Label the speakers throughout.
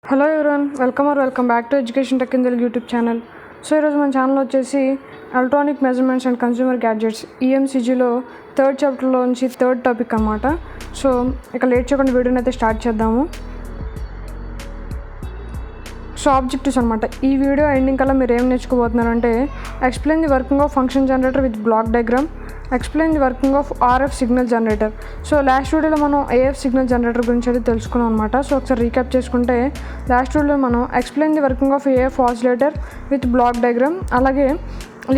Speaker 1: Hello everyone, welcome back to education tech in Telugu YouTube channel. So ఈరోజు మన channel వచ్చేసి electronic measurements and consumer gadgets ఈఎంసీజీలో third చాప్టర్లో నుంచి థర్డ్ టాపిక్ అన్నమాట. సో ఇక లేట్ చేయకుండా వీడియోని అయితే స్టార్ట్ చేద్దాము. సో ఆబ్జెక్టివ్స్ అనమాట. ఈ వీడియో ఎండింగ్ కల్లా మీరు ఏం నేర్చుకోబోతున్నారంటే explain the working of function generator with block diagram, explain the working of RF signal generator. So last వీడియోలో మనం ఏఎఫ్ సిగ్నల్ జనరేటర్ గురించి అయితే తెలుసుకున్నాం అనమాట. సో ఒకసారి రీక్యాప్ చేసుకుంటే లాస్ట్ వీడియోలో మనం explain the working of AF oscillator with block diagram, అలాగే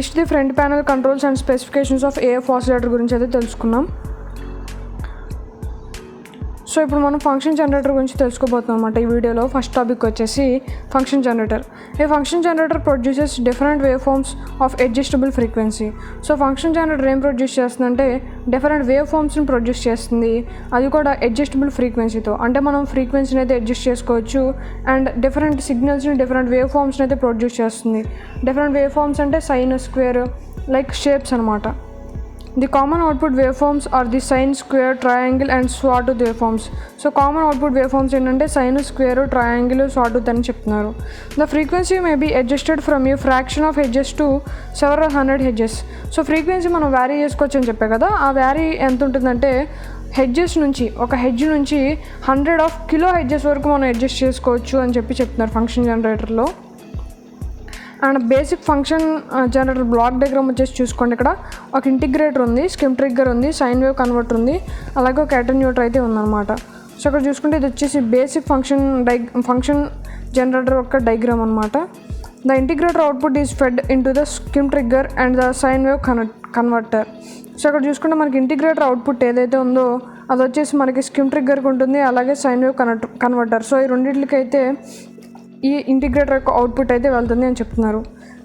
Speaker 1: list the front panel controls and specifications of AF oscillator గురించి అయితే తెలుసుకున్నాం. సో ఇప్పుడు మనం ఫంక్షన్ జనరేటర్ గురించి తెలుసుకోబోతున్నాం అనమాట. ఈ వీడియోలో ఫస్ట్ టాపిక్ వచ్చేసి function generator. A function generator produces different wave forms of adjustable frequency. So function generator ఏం ప్రొడ్యూస్ చేస్తుందంటే డిఫరెంట్ వేవ్ ఫార్మ్స్ని ప్రొడ్యూస్ చేస్తుంది, అది కూడా అడ్జస్టబుల్ ఫ్రీక్వెన్సీతో. అంటే మనం ఫ్రీక్వెన్సీని అయితే అడ్జస్ట్ చేసుకోవచ్చు అండ్ డిఫరెంట్ సిగ్నల్స్ని డిఫరెంట్ వేవ్ ఫార్మ్స్ని అయితే ప్రొడ్యూస్ చేస్తుంది. డిఫరెంట్ వేవ్ ఫార్మ్స్ అంటే సైన్, స్క్వేర్, లైక్ షేప్స్ అనమాట. The common output waveforms are the sine, square, triangle and sawtooth waveforms. So common output waveforms ఏంటంటే సైన్, స్క్వేర్, ట్రయాంగిల్, sawtooth అని చెప్తున్నారు. The frequency may be adjusted from a fraction of hertz to several hundred hertz. So frequency మనం vary చేసుకోవచ్చు అని చెప్పే కదా, ఆ vary ఎంత ఉంటుందంటే హెడ్జెస్ నుంచి, ఒక హెడ్జ్ నుంచి 100 of kilo hertz వరకు మనం అడ్జస్ట్ చేసుకోవచ్చు అని చెప్తున్నారు ఫంక్షన్ జనరేటర్లో. And basic function generator block diagram వచ్చేసి చూసుకోండి. ఇక్కడ ఒక ఇంటిగ్రేటర్ ఉంది, స్కిమ్ ట్రిగ్గర్ ఉంది, సైన్ వేవ్ కన్వర్టర్ ఉంది, అలాగే ఒక అటెన్యూటర్ అయితే ఉందన్నమాట. సో ఇక్కడ చూసుకుంటే ఇది వచ్చేసి బేసిక్ ఫంక్షన్ జనరేటర్ యొక్క డయాగ్రామ్ అనమాట. The integrator output is fed in to the Schmitt trigger and the sign wave converter. So ఇక్కడ చూసుకుంటే మనకి ఇంటిగ్రేటర్ అవుట్పుట్ ఏదైతే ఉందో అది వచ్చేసి మనకి స్కిమ్ ట్రిగ్గర్కి ఉంటుంది, అలాగే సైన్ వేవ్ కన్వర్టర్. సో ఈ రెండింటికైతే ఈ ఇంటిగ్రేటర్ యొక్క అవుట్పుట్ అయితే వెళ్తుంది అని చెప్తున్నారు.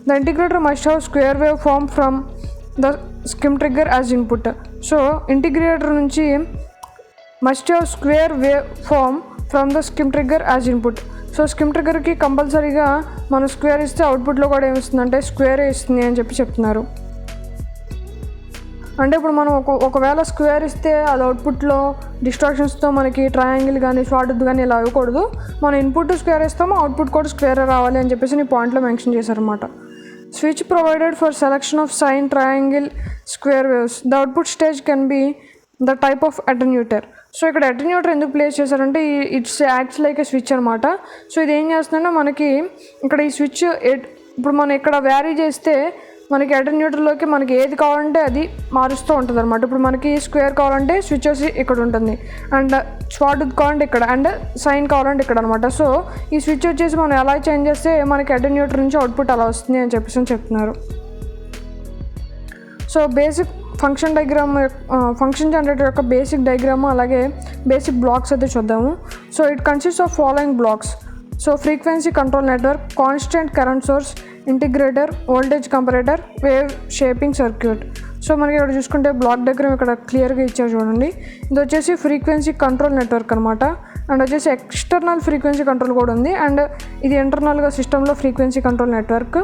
Speaker 1: The integrator must have square wave form from the Schmitt trigger as input. So integrator నుంచి must have square wave form from the Schmitt trigger as input. So Schmitt ట్రిగ్గర్కి కంపల్సరీగా మనం స్క్వేర్ ఇస్తే అవుట్పుట్లో కూడా ఏమిస్తుందంటే స్క్వేరే ఇస్తుంది అని చెప్తున్నారు. అంటే ఇప్పుడు మనం ఒకవేళ స్క్వేర్ ఇస్తే అది అవుట్పుట్లో డిస్ట్రాక్షన్స్తో మనకి ట్రయాంగిల్ కానీ షార్ట్ కానీ ఇలా అవ్వకూడదు. మనం ఇన్పుట్ స్క్వేర్ ఇస్తామో అవుట్పుట్ కూడా స్క్వేర్ రావాలి అని చెప్పేసి ఈ పాయింట్లో మెన్షన్ చేశారనమాట. Switch provided for selection of sine, triangle, square waves. The output stage can be the type of attenuator. So ఇక్కడ అటెన్యూటర్ ఎందుకు ప్లేస్ చేశారంటే it's acts like a switch అనమాట. సో ఇది ఏం చేస్తుందంటే మనకి ఇక్కడ ఈ స్విచ్ ఇప్పుడు మనం ఇక్కడ వ్యారీ చేస్తే మనకి అటెన్యూటర్లోకి మనకి ఏది కావాలంటే అది మారుస్తూ ఉంటుంది అనమాట. ఇప్పుడు మనకి స్క్వేర్ కావాలంటే స్విచ్ వచ్చి ఇక్కడ ఉంటుంది, అండ్ షార్ట్ కావాలంటే ఇక్కడ, అండ్ సైన్ కావాలంటే ఇక్కడ అనమాట. సో ఈ స్విచ్ వచ్చేసి మనం ఎలా చేంజ్ చేస్తే మనకి అటెన్యూటర్ నుంచి అవుట్పుట్ అలా వస్తుంది అని చెప్తున్నారు. సో బేసిక్ ఫంక్షన్ జనరేటర్ యొక్క బేసిక్ డయాగ్రామ్ అలాగే బేసిక్ బ్లాక్స్ అయితే చూద్దాము. So it consist of following blocks. So frequency control network, constant current source, integrator, voltage comparator, wave shaping circuit. So మనకి ఇక్కడ చూసుకుంటే బ్లాక్ డయాగ్రామ్ ఇక్కడ క్లియర్గా ఇచ్చారు చూడండి. ఇది వచ్చేసి ఫ్రీక్వెన్సీ కంట్రోల్ నెట్వర్క్ అనమాట. అండ్ వచ్చేసి ఎక్స్టర్నల్ ఫ్రీక్వెన్సీ కంట్రోల్ కూడా ఉంది, అండ్ ఇది ఇంటర్నల్గా సిస్టంలో ఫ్రీక్వెన్సీ కంట్రోల్ నెట్వర్క్.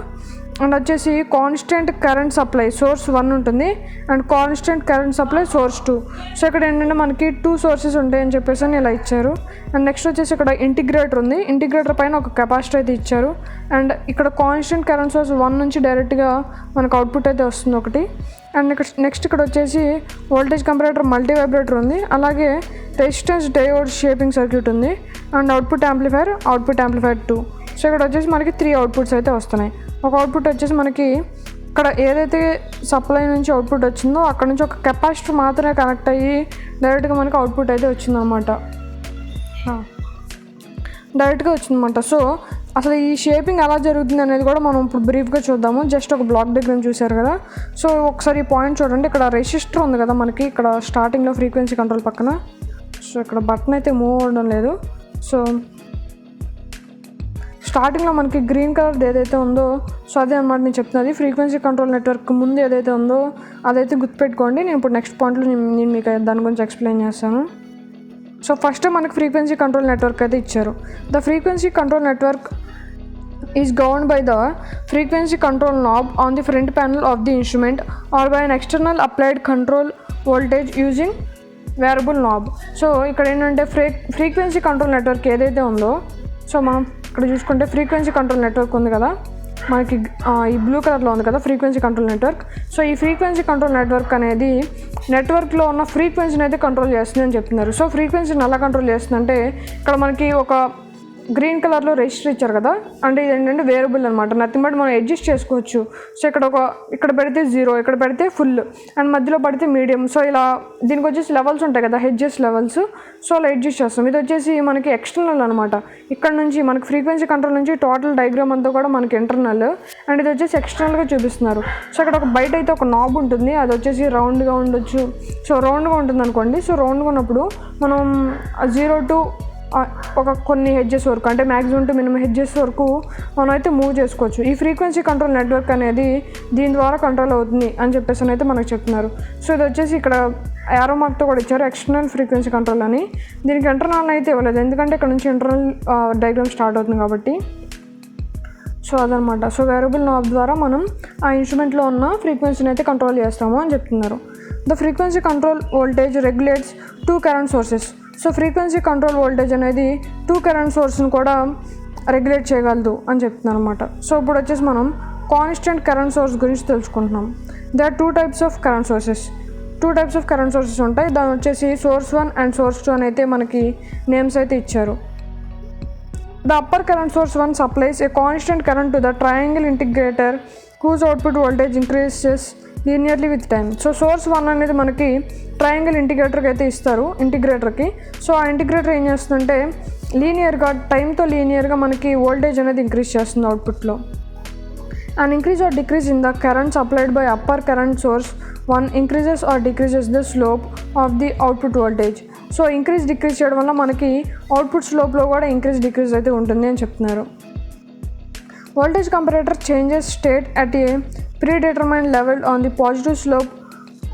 Speaker 1: అండ్ వచ్చేసి కాన్స్టెంట్ కరెంట్ సప్లై సోర్స్ 1 ఉంటుంది, and constant current supply source 2. So ఇక్కడ ఏంటంటే మనకి 2 సోర్సెస్ ఉంటాయని చెప్పేసి ఇలా ఇచ్చారు. అండ్ నెక్స్ట్ వచ్చేసి ఇక్కడ ఇంటిగ్రేటర్ ఉంది, ఇంటిగ్రేటర్ పైన ఒక కెపాసిటర్ అయితే ఇచ్చారు. అండ్ ఇక్కడ కాన్స్టెంట్ కరెంట్ సోర్స్ 1 నుంచి డైరెక్ట్గా మనకు అవుట్పుట్ అయితే వస్తుంది ఒకటి. అండ్ నెక్స్ట్ ఇక్కడ వచ్చేసి వోల్టేజ్ కంపరేటర్, మల్టీ వైబ్రేటర్ ఉంది, అలాగే రెసిస్టెన్స్ డయోడ్ షేపింగ్ సర్క్యూట్ ఉంది, అండ్ అవుట్పుట్ యాంప్లిఫైర్ 2. సో ఇక్కడ వచ్చేసి మనకి 3 అవుట్పుట్స్ అయితే వస్తున్నాయి. ఒక అవుట్పుట్ వచ్చేసి మనకి ఇక్కడ ఏదైతే సప్లై నుంచి అవుట్పుట్ వచ్చిందో అక్కడ నుంచి ఒక కెపాసిటర్ మాత్రమే కనెక్ట్ అయ్యి డైరెక్ట్గా మనకి అవుట్పుట్ అయితే వచ్చిందనమాట, డైరెక్ట్గా వచ్చిందన్నమాట. సో అసలు ఈ షేపింగ్ ఎలా జరుగుతుంది అనేది కూడా మనం ఇప్పుడు బ్రీఫ్గా చూద్దాము. జస్ట్ ఒక బ్లాక్ డయాగ్రామ్ చూశారు కదా. సో ఒకసారి ఈ పాయింట్ చూడండి. ఇక్కడ రెసిస్టర్ ఉంది కదా మనకి ఇక్కడ స్టార్టింగ్లో ఫ్రీక్వెన్సీ కంట్రోల్ పక్కన. సో ఇక్కడ బటన్ అయితే మూవ్ అవ్వడం లేదు. సో స్టార్టింగ్లో మనకి గ్రీన్ కలర్ ఏదైతే ఉందో సో అదే అనమాట నేను చెప్తున్నది. ఫ్రీక్వెన్సీ కంట్రోల్ నెట్వర్క్ ముందు ఏదైతే ఉందో అదైతే గుర్తుపెట్టుకోండి. నేను ఇప్పుడు నెక్స్ట్ పాయింట్లో నేను మీకు దాని గురించి ఎక్స్ప్లెయిన్ చేస్తాను. సో ఫస్ట్ మనకి ఫ్రీక్వెన్సీ కంట్రోల్ నెట్వర్క్ అయితే ఇచ్చారు. The frequency control network is governed by the frequency control knob on the front panel of the instrument or by an external applied control voltage using variable knob. So ఇక్కడ ఏంటంటే frequency control network ఏదైతే ఉందో so మనం ఇక్కడ చూసుకుంటే frequency control network ఉంది కదా, మనకి ఈ బ్లూ కలర్లో ఉంది కదా ఫ్రీక్వెన్సీ కంట్రోల్ నెట్వర్క్. సో ఈ ఫ్రీక్వెన్సీ కంట్రోల్ నెట్వర్క్ అనేది నెట్వర్క్లో ఉన్న ఫ్రీక్వెన్సీని అయితే కంట్రోల్ చేస్తుంది అని చెప్తున్నారు. సో ఫ్రీక్వెన్సీని ఎలా కంట్రోల్ చేస్తుందంటే ఇక్కడ మనకి ఒక గ్రీన్ కలర్లో రెజిస్టర్ ఇచ్చారు కదా, అంటే ఇది ఏంటంటే వేరియబుల్ అనమాట, నథింగ్ బట్ మనం అడ్జస్ట్ చేసుకోవచ్చు. సో ఇక్కడ పెడితే 0, ఇక్కడ పెడితే ఫుల్, అండ్ మధ్యలో పడితే మీడియం. సో ఇలా దీనికి వచ్చేసి లెవెల్స్ ఉంటాయి కదా, హెడ్జెస్ లెవెల్స్. సో అలా అడ్జస్ట్ చేస్తాం. ఇది వచ్చేసి మనకి ఎక్స్టర్నల్ అనమాట, ఇక్కడ నుంచి మనకి ఫ్రీక్వెన్సీ కంట్రోల్ నుంచి టోటల్ డయాగ్రామ్ అంతా కూడా మనకి ఇంటర్నల్, అండ్ ఇది వచ్చేసి ఎక్స్టర్నల్గా చూపిస్తున్నారు. సో ఇక్కడ ఒక బయట అయితే ఒక నాబ్ ఉంటుంది, అది వచ్చేసి రౌండ్గా ఉండొచ్చు. సో రౌండ్గా ఉంటుంది అనుకోండి. సో రౌండ్గా ఉన్నప్పుడు మనం 0 to ఒక కొన్ని హెడ్జెస్ వరకు, అంటే మ్యాక్సిమం టు మినిమం హెడ్జెస్ వరకు మనం అయితే మూవ్ చేసుకోవచ్చు. ఈ ఫ్రీక్వెన్సీ కంట్రోల్ నెట్వర్క్ అనేది దీని ద్వారా కంట్రోల్ అవుతుంది అని చెప్పేసి అయితే మనకు చెప్తున్నారు. సో ఇది వచ్చేసి ఇక్కడ యారో మార్క్తో కూడా ఇచ్చారు, ఎక్స్టర్నల్ ఫ్రీక్వెన్సీ కంట్రోల్ అని. దీనికి ఇంటర్నల్ అయితే ఇవ్వలేదు, ఎందుకంటే ఇక్కడ నుంచి ఇంటర్నల్ డయాగ్రామ్ స్టార్ట్ అవుతుంది కాబట్టి. సో అదనమాట. సో వేరియబుల్ నాబ్ ద్వారా మనం ఆ ఇన్స్ట్రుమెంట్లో ఉన్న ఫ్రీక్వెన్సీని అయితే కంట్రోల్ చేస్తాము అని చెప్తున్నారు. The frequency control voltage regulates 2 current sources. So frequency control voltage అనేది 2 కరెంట్ సోర్స్ని కూడా రెగ్యులేట్ చేయగలదు అని చెప్తున్నారు అనమాట. సో ఇప్పుడు వచ్చేసి మనం కాన్స్టెంట్ కరెంట్ సోర్స్ గురించి తెలుసుకుంటున్నాం. They are 2 types of current sources. 2 types of current sources ఉంటాయి. దాని వచ్చేసి సోర్స్ 1 అండ్ సోర్స్ 2 అని అయితే మనకి నేమ్స్ అయితే ఇచ్చారు. The upper current source 1 supplies a constant current to the triangle integrator whose output voltage increases linearly with time. So source 1 అనేది మనకి ట్రయాంగిల్ ఇంటిగ్రేటర్కి అయితే ఇస్తారు, ఇంటిగ్రేటర్కి. సో ఆ ఇంటిగ్రేటర్ ఏం చేస్తుందంటే లీనియర్గా, టైంతో లీనియర్గా మనకి వోల్టేజ్ అనేది ఇంక్రీజ్ చేస్తుంది అవుట్పుట్లో. An increase or decrease in the current supplied by upper current source 1 increases or decreases the slope of the output voltage. So increase decrease చేయడం వల్ల మనకి అవుట్పుట్ స్లోప్లో కూడా ఇంక్రీజ్ డిక్రీజ్ అయితే ఉంటుంది అని చెప్తున్నారు. Voltage comparator changes state at a predetermined level on the positive slope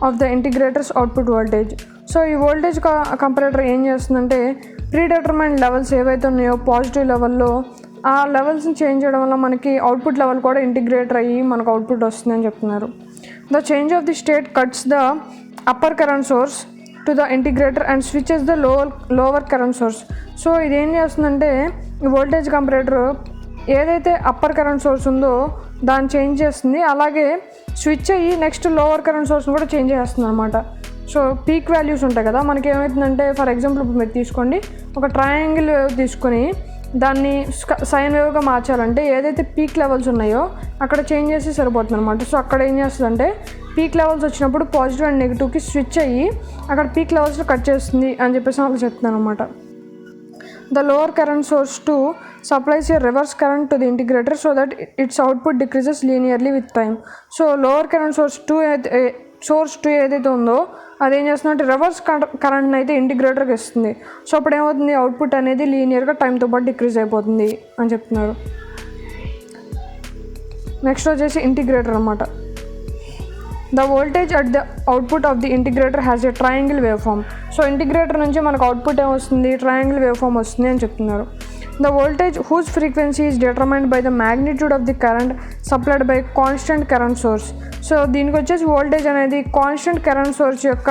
Speaker 1: of the integrator's output voltage. So ఈ voltage comparator ఏం చేస్తుందంటే ప్రీడిటర్మైన్డ్ లెవెల్స్ ఏవైతే ఉన్నాయో పాజిటివ్ లెవెల్లో, ఆ లెవెల్స్ని చేంజ్ చేయడం వల్ల మనకి అవుట్పుట్ లెవెల్ కూడా ఇంటిగ్రేటర్ అయ్యి మనకు అవుట్పుట్ వస్తుందని చెప్తున్నారు. The change of the state cuts the upper current source to the integrator and switches the lower current source. So ఇది ఏం చేస్తుందంటే ఈ వోల్టేజ్ కంపరేటర్ ఏదైతే అప్పర్ కరెంట్ సోర్స్ ఉందో దాన్ని చేంజ్ చేస్తుంది, అలాగే స్విచ్ అయ్యి నెక్స్ట్ లోవర్ కరెంట్ సోర్స్ని కూడా చేంజ్ చేస్తుంది అనమాట. సో పీక్ వాల్యూస్ ఉంటాయి కదా, మనకి ఏమవుతుందంటే ఫర్ ఎగ్జాంపుల్ ఇప్పుడు మీరు తీసుకోండి, ఒక ట్రయాంగిల్ వేవ్ తీసుకొని దాన్ని సైన్ వేవ్గా మార్చాలంటే ఏదైతే పీక్ లెవెల్స్ ఉన్నాయో అక్కడ చేంజ్ చేసి సరిపోతుంది అనమాట. సో అక్కడ ఏం చేస్తుందంటే పీక్ లెవెల్స్ వచ్చినప్పుడు పాజిటివ్ అండ్ నెగిటివ్కి స్విచ్ అయ్యి అక్కడ పీక్ లెవెల్స్లో కట్ చేస్తుంది అని చెప్పేసి నాకు చెప్తున్నాను అనమాట. The lower current source 2 supplies A reverse current to the integrator so that it's output decreases linearly with time. So lower current source 2 ఏదైతే ఉందో అదేం చేస్తుందంటే రివర్స్ కరెంట్ని అయితే ఇంటిగ్రేటర్కి ఇస్తుంది. సో అప్పుడు ఏమవుతుంది, అవుట్పుట్ అనేది లీనియర్గా టైంతో పాటు డిక్రీజ్ అయిపోతుంది అని చెప్తున్నారు. నెక్స్ట్ వచ్చేసి ఇంటిగ్రేటర్ అనమాట. The voltage at the output of the integrator has a triangle wave form. So integrator నుంచి మనకు అవుట్పుట్ ఏమొస్తుంది, ట్రయాంగిల్ వేవ్ ఫామ్ వస్తుంది అని చెప్తున్నారు. The voltage whose frequency is determined by the magnitude of the current supplied by constant current source. So దీనికి వచ్చేసి voltage అనేది constant current source యొక్క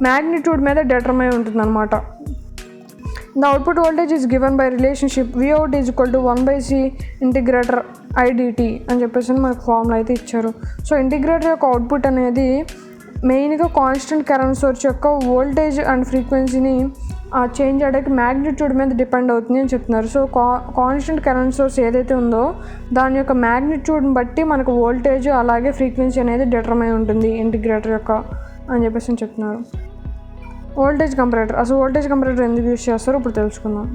Speaker 1: మ్యాగ్నిట్యూడ్ మీద డిటర్మైన్ ఉంటుంది అనమాట. The output voltage is given by relationship Vout is equal to 1/C integrator IDT అని చెప్పేసి మనకు ఫార్ములా అయితే ఇచ్చారు. సో ఇంటిగ్రేటర్ యొక్క అవుట్పుట్ అనేది మెయిన్గా కాన్స్టెంట్ కరెంట్ సోర్స్ యొక్క వోల్టేజ్ అండ్ ఫ్రీక్వెన్సీని చేంజ్ అయ్యేకి మ్యాగ్నిట్యూడ్ మీద డిపెండ్ అవుతుంది అని చెప్తున్నారు. సో కాన్స్టెంట్ కరెంట్ సోర్స్ ఏదైతే ఉందో దాని యొక్క మ్యాగ్నిట్యూడ్ని బట్టి మనకు వోల్టేజ్ అలాగే ఫ్రీక్వెన్సీ అనేది డిటర్మైన్ ఉంటుంది ఇంటిగ్రేటర్ యొక్క అని చెప్పేసి చెప్తున్నారు. వోల్టేజ్ కంపరేటర్, అసలు వోల్టేజ్ కంపరేటర్ ఎందుకు యూజ్ చేస్తారో ఇప్పుడు తెలుసుకుందాం.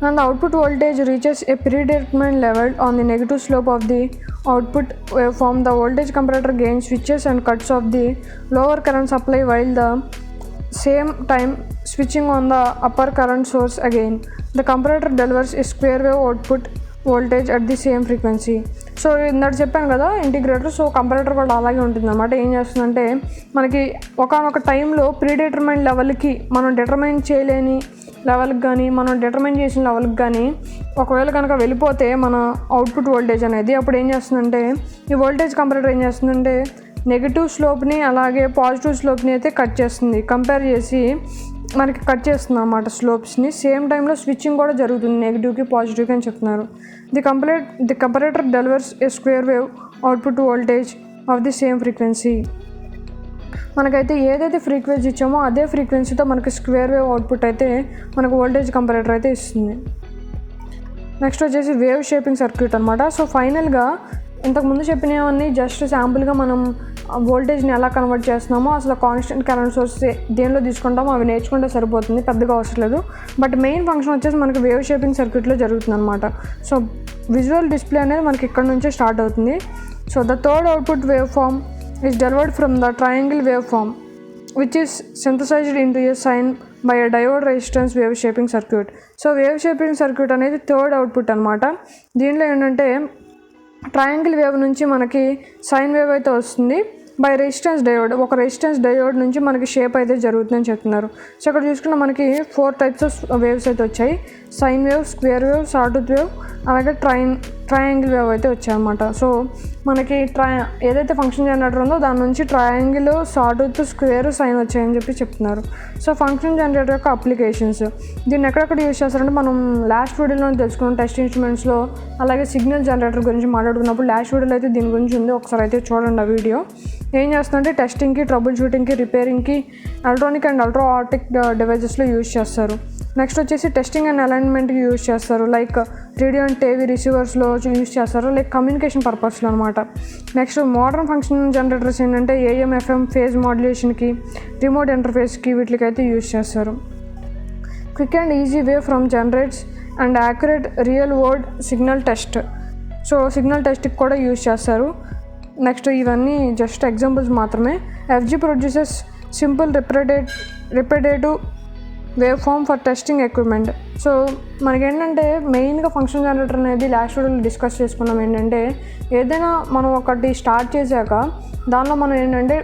Speaker 1: And the output voltage reaches a predetermined level on the negative slope of the output waveform. The voltage comparator gains switches and cuts off the lower current supply while the same time switching on the upper current source again. The comparator delivers a square wave output voltage at the same frequency. So ఇందాక చెప్పాను కదా integrator, so comparator కూడా అలాగే ఉంటుంది అనమాట. ఏం చేస్తుందంటే మనకి ఒకనొక టైంలో ప్రీడిటర్మైన్ లెవెల్కి మనం డిటర్మైన్ చేయలేని లెవెల్కి కానీ మనం డిటర్మైన్ చేసిన లెవెల్కి కానీ ఒకవేళ కనుక వెళ్ళిపోతే మన అవుట్పుట్ వోల్టేజ్ అనేది, అప్పుడు ఏం చేస్తుందంటే ఈ వోల్టేజ్ కంపరేటర్ ఏం చేస్తుందంటే నెగిటివ్ స్లోప్ని అలాగే పాజిటివ్ స్లోప్ని అయితే కట్ చేస్తుంది. కంపేర్ చేసి మనకి కట్ చేస్తుంది అన్నమాట స్లోప్స్ని. సేమ్ టైంలో స్విచ్చింగ్ కూడా జరుగుతుంది నెగిటివ్కి పాజిటివ్కి అని చెప్తున్నారు. The comparator delivers A square wave output voltage of the same frequency. మనకైతే ఏదైతే ఫ్రీక్వెన్సీ ఇచ్చామో అదే ఫ్రీక్వెన్సీతో మనకి స్క్వేర్ వేవ్ అవుట్పుట్ అయితే మనకు వోల్టేజ్ కంపరేటర్ అయితే ఇస్తుంది. నెక్స్ట్ వచ్చేసి వేవ్ షేపింగ్ సర్క్యూట్ అనమాట. సో ఫైనల్గా ఇంతకుముందు చెప్పినవన్నీ జస్ట్ శాంపుల్గా మనం వోల్టేజ్ని ఎలా కన్వర్ట్ చేస్తున్నామో, అసలు కాన్స్టెంట్ కరెంట్ సోర్స్ దేనిలో తీసుకుంటామో అవి నేర్చుకుంటే సరిపోతుంది, పెద్దగా అవసరం లేదు. బట్ మెయిన్ ఫంక్షన్ వచ్చేసి మనకి వేవ్ షేపింగ్ సర్క్యూట్లో జరుగుతుంది అనమాట. సో విజువల్ డిస్ప్లే అనేది మనకి ఇక్కడ నుంచే స్టార్ట్ అవుతుంది. So the third output wave form is delivered from the triangle wave form which is synthesized into a sine by a diode resistance wave shaping circuit. So wave shaping circuit అనేది third output అనమాట. దీంట్లో ఏంటంటే triangle wave నుంచి మనకి sine wave అయితే వస్తుంది by resistance diode. ఒక resistance diode నుంచి మనకి షేప్ అయితే జరుగుతుందని చెప్తున్నారు. సో ఇక్కడ చూసుకున్న మనకి 4 టైప్స్ ఆఫ్ వేవ్స్ అయితే వచ్చాయి. Sine wave, square wave, sawtooth wave, అలాగే ట్రయాంగిల్ వేవ్ అయితే వచ్చాయన్నమాట. సో మనకి ఏదైతే ఫంక్షన్ జనరేటర్ ఉందో దాని నుంచి ట్రయాంగిల్, సాటూత్, స్క్వేర్, సైన్ వచ్చాయని చెప్తున్నారు. సో ఫంక్షన్ జనరేటర్ యొక్క అప్లికేషన్స్ దీన్ని ఎక్కడెక్కడ యూజ్ చేస్తారంటే మనం లాస్ట్ వీడియోలో తెలుసుకున్నాం టెస్ట్ ఇన్స్ట్రుమెంట్స్లో, అలాగే సిగ్నల్ జనరేటర్ గురించి మాట్లాడుకున్నప్పుడు లాస్ట్ వీడియోలో అయితే దీని గురించి ఉంది, ఒకసారి అయితే చూడండి ఆ వీడియో. ఏం చేస్తుందంటే టెస్టింగ్కి, ట్రబుల్ షూటింగ్కి, రిపేరింగ్కి ఎలక్ట్రానిక్ అండ్ అల్ట్రా ఆప్టిక్ డివైజెస్లో యూజ్ చేస్తారు. నెక్స్ట్ వచ్చేసి టెస్టింగ్ అండ్ అలైన్మెంట్కి యూజ్ చేస్తారు, లైక్ రేడియో అండ్ టీవీ రిసీవర్స్లో యూజ్ చేస్తారు, లైక్ కమ్యూనికేషన్ పర్పస్లో అనమాట. నెక్స్ట్ మోడర్న్ ఫంక్షన్ జనరేటర్స్ ఏంటంటే AM, FM ఫేజ్ మాడ్యులేషన్కి, రిమోట్ ఇంటర్ఫేస్కి వీటికైతే యూజ్ చేస్తారు. Quick and easy way from generates and accurate real world signal test. So signal టెస్ట్కి కూడా యూజ్ చేస్తారు. నెక్స్ట్ ఇవన్నీ జస్ట్ ఎగ్జాంపుల్స్ మాత్రమే. FG produces simple repetitive wave form for testing equipment. So మనకేంటంటే మెయిన్గా ఫంక్షన్ జనరేటర్ అనేది last వీడియోలో discuss చేసుకున్నాం. ఏంటంటే ఏదైనా మనం ఒకటి స్టార్ట్ చేశాక దానిలో మనం ఏంటంటే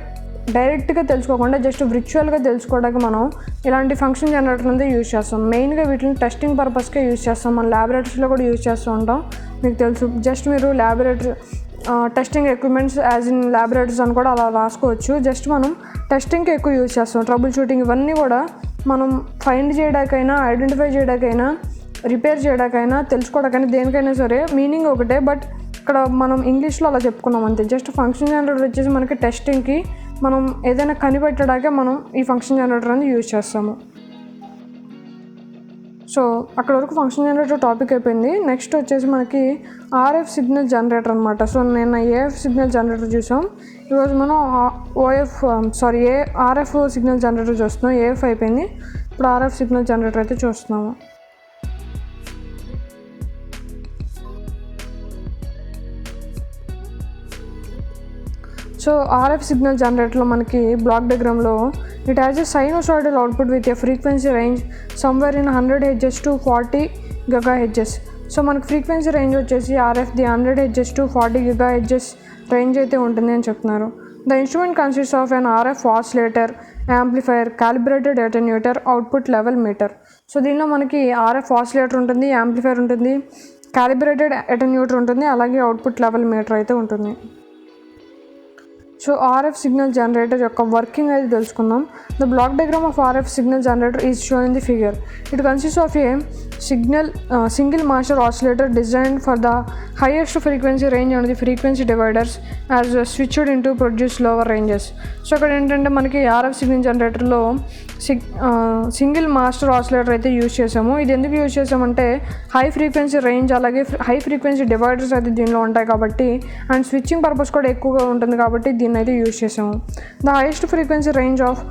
Speaker 1: డైరెక్ట్గా తెలుసుకోకుండా జస్ట్ విర్చువల్గా తెలుసుకోవడానికి మనం ఇలాంటి ఫంక్షన్ జనరేటర్ అనేది యూజ్ చేస్తాం. మెయిన్గా వీటిని టెస్టింగ్ పర్పస్కే యూజ్ చేస్తాం. మన ల్యాబొరేటరీస్లో కూడా యూజ్ చేస్తూ ఉంటాం, మీకు తెలుసు. జస్ట్ మీరు laboratory testing equipments as in laboratories అని కూడా అలా రాసుకోవచ్చు. జస్ట్ మనం టెస్టింగ్కి ఎక్కువ యూజ్ చేస్తాం. ట్రబుల్ షూటింగ్ ఇవన్నీ కూడా మనం ఫైండ్ చేయడానికైనా, ఐడెంటిఫై చేయడానికైనా, రిపేర్ చేయడానికైనా, తెలుసుకోవడానికైనా, దేనికైనా సరే మీనింగ్ ఒకటే. బట్ ఇక్కడ మనం ఇంగ్లీష్లో అలా చెప్పుకున్నాం అంతే. జస్ట్ ఫంక్షన్ జనరేటర్ వచ్చేసి మనకి టెస్టింగ్కి, మనం ఏదైనా కనిపెట్టడానికే మనం ఈ ఫంక్షన్ జనరేటర్ అనేది యూజ్ చేస్తాము. సో అక్కడ వరకు ఫంక్షన్ జనరేటర్ టాపిక్ అయిపోయింది. నెక్స్ట్ వచ్చేసి మనకి RF సిగ్నల్ జనరేటర్ అనమాట. సో నేను AF సిగ్నల్ జనరేటర్ చూసాం, ఈరోజు మనం RF సిగ్నల్ జనరేటర్ చూస్తున్నాం. AF అయిపోయింది, ఇప్పుడు RF సిగ్నల్ జనరేటర్ అయితే చూస్తున్నాము. సో RF సిగ్నల్ జనరేటర్లో మనకి బ్లాక్ డయాగ్రామ్లో it has a sinusoidal output with a frequency range somewhere in 100 Hz to 40 GHz. So మనకి ఫ్రీక్వెన్సీ రేంజ్ వచ్చేసి RFది 100 Hz to 40 GHz రేంజ్ అయితే ఉంటుంది అని చెప్తున్నారు. The instrument consist of an RF oscillator, amplifier, calibrated attenuator, output level meter. So దీనిలో మనకి RF oscillator ఉంటుంది, యాంప్లిఫైర్ ఉంటుంది, క్యాలిబ్రేటెడ్ అటెన్యూటర్ ఉంటుంది, అలాగే అవుట్పుట్ లెవెల్ మీటర్ అయితే ఉంటుంది. సో RF సిగ్నల్ జనరేటర్ యొక్క వర్కింగ్ అయితే తెలుసుకుందాం. The block diagram of RF signal generator is shown in the figure. It consist of a single master oscillator designed for the highest frequency range and the frequency dividers as switched into produce lower ranges. So ఇక్కడ ఏంటంటే మనకి RF signal జనరేటర్లో single master oscillator అయితే use చేసాము. ఇది ఎందుకు use చేసామంటే high frequency range అలాగే హై ఫ్రీక్వెన్సీ డివైడర్స్ అయితే దీనిలో ఉంటాయి కాబట్టి, అండ్ స్విచ్చింగ్ పర్పస్ కూడా ఎక్కువగా ఉంటుంది కాబట్టి దీన్ని అయితే యూజ్ చేసాము. The highest frequency range of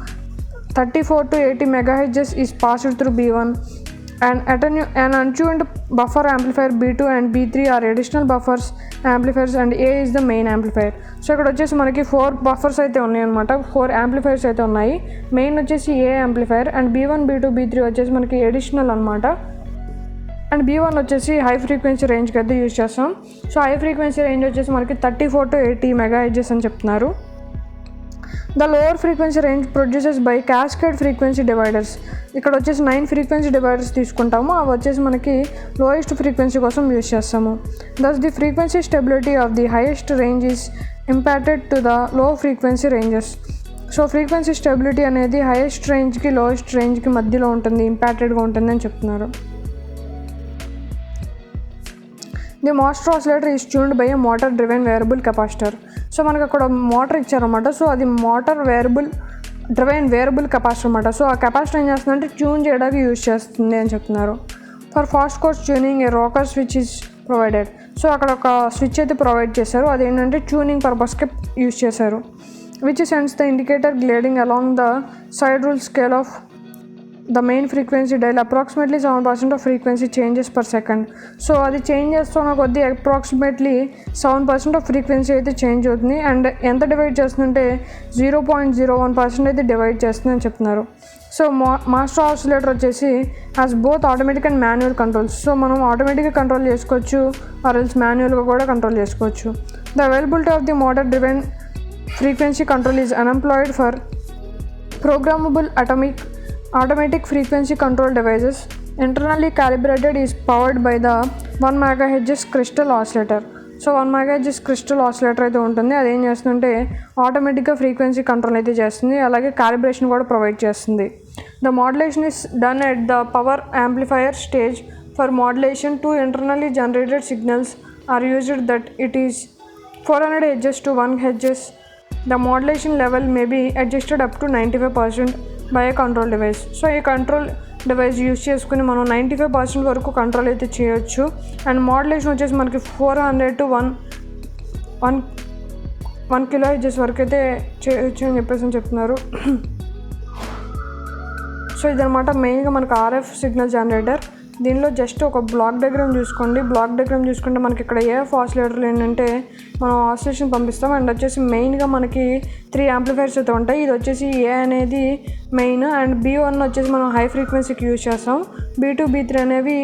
Speaker 1: 34 to 80 MHz is passed through B1 and untuned buffer amplifier B2 and B3 are additional buffers amplifiers and A is the main amplifier. So ఇక్కడ వచ్చేసి మనకి 4 బఫర్స్ అయితే ఉన్నాయి అనమాట, 4 amplifiers అయితే ఉన్నాయి. Main వచ్చేసి A amplifier and B1, B2, B3 వచ్చేసి మనకి ఎడిషనల్ అనమాట. అండ్ B1 వచ్చేసి హై ఫ్రీక్వెన్సీ రేంజ్కి అయితే యూజ్ చేస్తాం. సో హై ఫ్రీక్వెన్సీ రేంజ్ వచ్చేసి మనకి 34 to 80 MHz అని చెప్తున్నారు. The lower frequency range produces by cascade frequency dividers. ఇక్కడ వచ్చేసి 9 ఫ్రీక్వెన్సీ డివైడర్స్ తీసుకుంటాము, అవి వచ్చేసి మనకి లోయెస్ట్ ఫ్రీక్వెన్సీ కోసం యూజ్ చేస్తాము. Thus the frequency stability of the highest range is impacted to the low frequency ranges. So frequency stability అనేది highest రేంజ్కి లోయెస్ట్ రేంజ్కి మధ్యలో ఉంటుంది, ఇంపాక్టెడ్గా ఉంటుంది అని చెప్తున్నారు. The master oscillator is tuned by a motor driven variable capacitor. So మనకు అక్కడ మోటార్ ఇచ్చారన్నమాట. సో అది మోటార్ డ్రివెన్ వేరియబుల్ కెపాసిటర్ అన్నమాట. సో ఆ కెపాసిటర్ ఏం చేస్తుందంటే ట్యూన్ చేయడానికి యూజ్ చేస్తుంది అని చెప్తున్నారు. For fast course tuning A rocker switch is provided. So అక్కడ ఒక స్విచ్ అయితే ప్రొవైడ్ చేశారు, అదేంటంటే ట్యూనింగ్ పర్పస్కి యూజ్ చేశారు. Which sends the indicator gliding along the side rule scale of the main frequency dial approximately 7% of frequency changes per second. So అది change చేస్తున్న కొద్దీ అప్రాక్సిమేట్లీ 7% ఆఫ్ ఫ్రీక్వెన్సీ అయితే చేంజ్ అవుతుంది. అండ్ ఎంత డివైడ్ చేస్తుందంటే 0.01% అయితే డివైడ్ చేస్తుంది అని చెప్తున్నారు. సో మాస్టర్ ఆసిలేటర్ వచ్చేసి has both automatic and manual controls. So మనం ఆటోమేటిక్గా కంట్రోల్ చేసుకోవచ్చు, ఆర్ ఎల్స్ మాన్యువల్గా కూడా కంట్రోల్ చేసుకోవచ్చు. The availability of the motor driven frequency control is unemployed for programmable automatic frequency control devices. Internally calibrated is powered by the 1 MHz crystal oscillator. So 1 MHz crystal oscillator అయితే ఉంటుంది. అది ఏం చేస్తుందంటే ఆటోమేటిక్గా frequency control అయితే చేస్తుంది, అలాగే calibration కూడా ప్రొవైడ్ చేస్తుంది. The modulation is done at the power amplifier stage. For modulation 2 internally generated signals are used that it is 400 Hz to 1 Hz. The modulation level may be adjusted up to 95% by A control device. So ఈ control device use చేసుకుని మనం 95% వరకు control అయితే చేయొచ్చు. And modulation వచ్చేసి మనకి 400 to 1 kHz వరకు అయితే చేయొచ్చు అని చెప్పేసి చెప్తున్నారు. సో ఇదనమాట మెయిన్గా మనకు ఆర్ఎఫ్ సిగ్నల్ జనరేటర్. దీనిలో జస్ట్ ఒక బ్లాక్ డయాగ్రామ్ చూసుకోండి. బ్లాక్ డయాగ్రామ్ చూసుకుంటే మనకి ఇక్కడ ఏఎఫ్ ఆసిలేటర్లు ఏంటంటే మనం ఆసిలేషన్ పంపిస్తాం. అండ్ వచ్చేసి మెయిన్గా మనకి 3 యాంప్లిఫైర్స్ అయితే ఉంటాయి. ఇది వచ్చేసి ఏ అనేది మెయిన్, అండ్ B1 వచ్చేసి మనం హై ఫ్రీక్వెన్సీకి యూజ్ చేస్తాం. B2 B3 అనేవి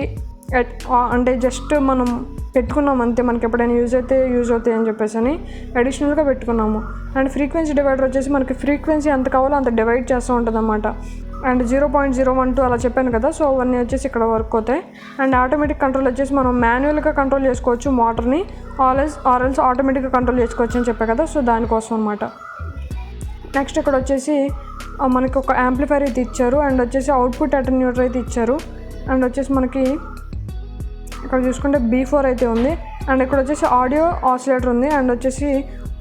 Speaker 1: అంటే జస్ట్ మనం పెట్టుకున్నాం అంతే, మనకి ఎప్పుడైనా యూజ్ అవుతాయి అని చెప్పేసి అని అడిషనల్గా పెట్టుకున్నాము. అండ్ ఫ్రీక్వెన్సీ డివైడర్ వచ్చేసి మనకి ఫ్రీక్వెన్సీ ఎంత కావాలో అంత డివైడ్ చేస్తూ ఉంటుంది అన్నమాట. అండ్ 0.012 అలా చెప్పాను కదా. సో అవన్నీ వచ్చేసి ఇక్కడ వర్క్ అవుతాయి. అండ్ ఆటోమేటిక్ కంట్రోల్ వచ్చేసి మనం మాన్యువల్గా కంట్రోల్ చేసుకోవచ్చు మోటార్ని, ఆర్ఎల్స్ ఆటోమేటిక్గా కంట్రోల్ చేసుకోవచ్చు అని చెప్పాను కదా. సో దానికోసం అనమాట. నెక్స్ట్ ఇక్కడ వచ్చేసి మనకి ఒక యాంప్లిఫైర్ అయితే ఇచ్చారు, అండ్ వచ్చేసి అవుట్పుట్ అటెన్యూటర్ అయితే ఇచ్చారు. అండ్ వచ్చేసి మనకి ఇక్కడ చూసుకుంటే B4 అయితే ఉంది. అండ్ ఇక్కడ వచ్చేసి ఆడియో ఆసిలేటర్ ఉంది. అండ్ వచ్చేసి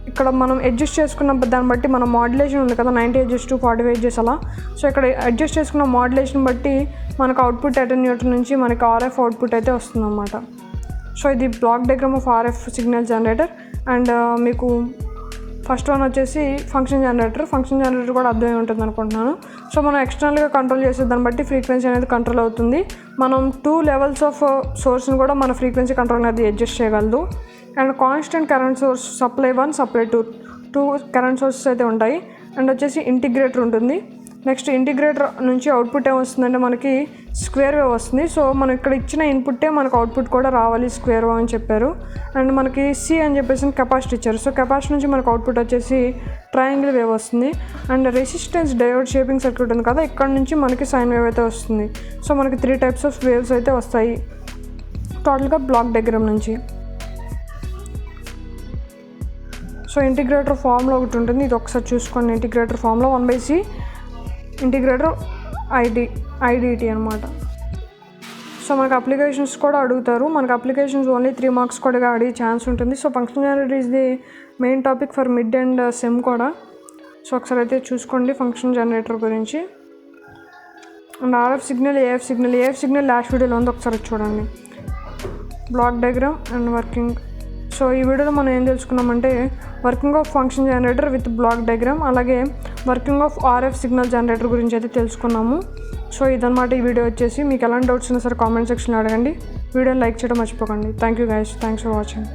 Speaker 1: ఇక్కడ మనం అడ్జస్ట్ చేసుకున్న దాన్ని బట్టి మన మాడ్యులేషన్ ఉంది కదా 90 Hz to 45 Hz అలా. సో ఇక్కడ అడ్జస్ట్ చేసుకున్న మాడ్యులేషన్ బట్టి మనకు అవుట్పుట్ అటెన్యూటర్ నుంచి మనకి ఆర్ఎఫ్ అవుట్పుట్ అయితే వస్తుందన్నమాట. సో ఇది black diagram of RF signal generator. And మీకు ఫస్ట్ వన్ వచ్చేసి ఫంక్షన్ జనరేటర్ కూడా అర్థమై ఉంటుంది అనుకుంటున్నాను. సో మనం ఎక్స్టర్నల్గా కంట్రోల్ చేసే దాన్ని బట్టి ఫ్రీక్వెన్సీ అనేది కంట్రోల్ అవుతుంది. మనం 2 levels ఆఫ్ సోర్స్ని కూడా మన ఫ్రీక్వెన్సీ కంట్రోల్ అనేది అడ్జస్ట్ చేయగలదు. And constant current source supply 1 supply 2 current sources అయితే ఉంటాయి. అండ్ వచ్చేసి ఇంటిగ్రేటర్ ఉంటుంది. నెక్స్ట్ ఇంటిగ్రేటర్ నుంచి అవుట్పుట్ ఏమొస్తుందంటే మనకి స్క్వేర్ వేవ్ వస్తుంది. సో మనం ఇక్కడ ఇచ్చిన ఇన్పుట్టే మనకు అవుట్పుట్ కూడా రావాలి స్క్వేర్ వేవ్ అని చెప్పారు. అండ్ మనకి సి అని చెప్పేసి కెపాసిటీ ఇచ్చారు. సో కెపాసిటీ నుంచి మనకు అవుట్పుట్ వచ్చేసి ట్రయాంగిల్ వేవ్ వస్తుంది. And resistance diode shaping circuit ఉంది కదా, ఇక్కడ నుంచి మనకి సైన్ వేవ్ అయితే వస్తుంది. సో మనకి 3 types ఆఫ్ వేవ్స్ అయితే వస్తాయి టోటల్గా బ్లాక్ డయాగ్రామ్ నుంచి. సో ఇంటిగ్రేటర్ ఫామ్లో ఒకటి ఉంటుంది, ఇది ఒకసారి చూసుకోండి. ఇంటిగ్రేటర్ ఫామ్లో 1/C ఇంటిగ్రేటర్ IDT అనమాట. సో మనకు అప్లికేషన్స్ కూడా అడుగుతారు. మనకు అప్లికేషన్స్ ఓన్లీ 3 marks కూడా అడిగే ఛాన్స్ ఉంటుంది. So function generator is the main topic for mid and sem కూడా. సో ఒకసారి అయితే చూసుకోండి ఫంక్షన్ జనరేటర్ గురించి. And RF signal, AF signal last వీడియోలో ఉంది, ఒకసారి చూడండి. Block diagram and working. So ఈ వీడియోలో మనం ఏం తెలుసుకున్నామంటే working of function generator with block diagram, అలాగే working of RF signal generator గురించి అయితే తెలుసుకున్నాము. సో ఇదన్నమాట ఈ వీడియో వచ్చేసి. మీకు ఎలాంటి డౌట్స్ ఉన్నా సరే కామెంట్ సెక్షన్లో అడగండి. వీడియోని లైక్ చేయడం మర్చిపోకండి. Thank you guys, thanks for watching.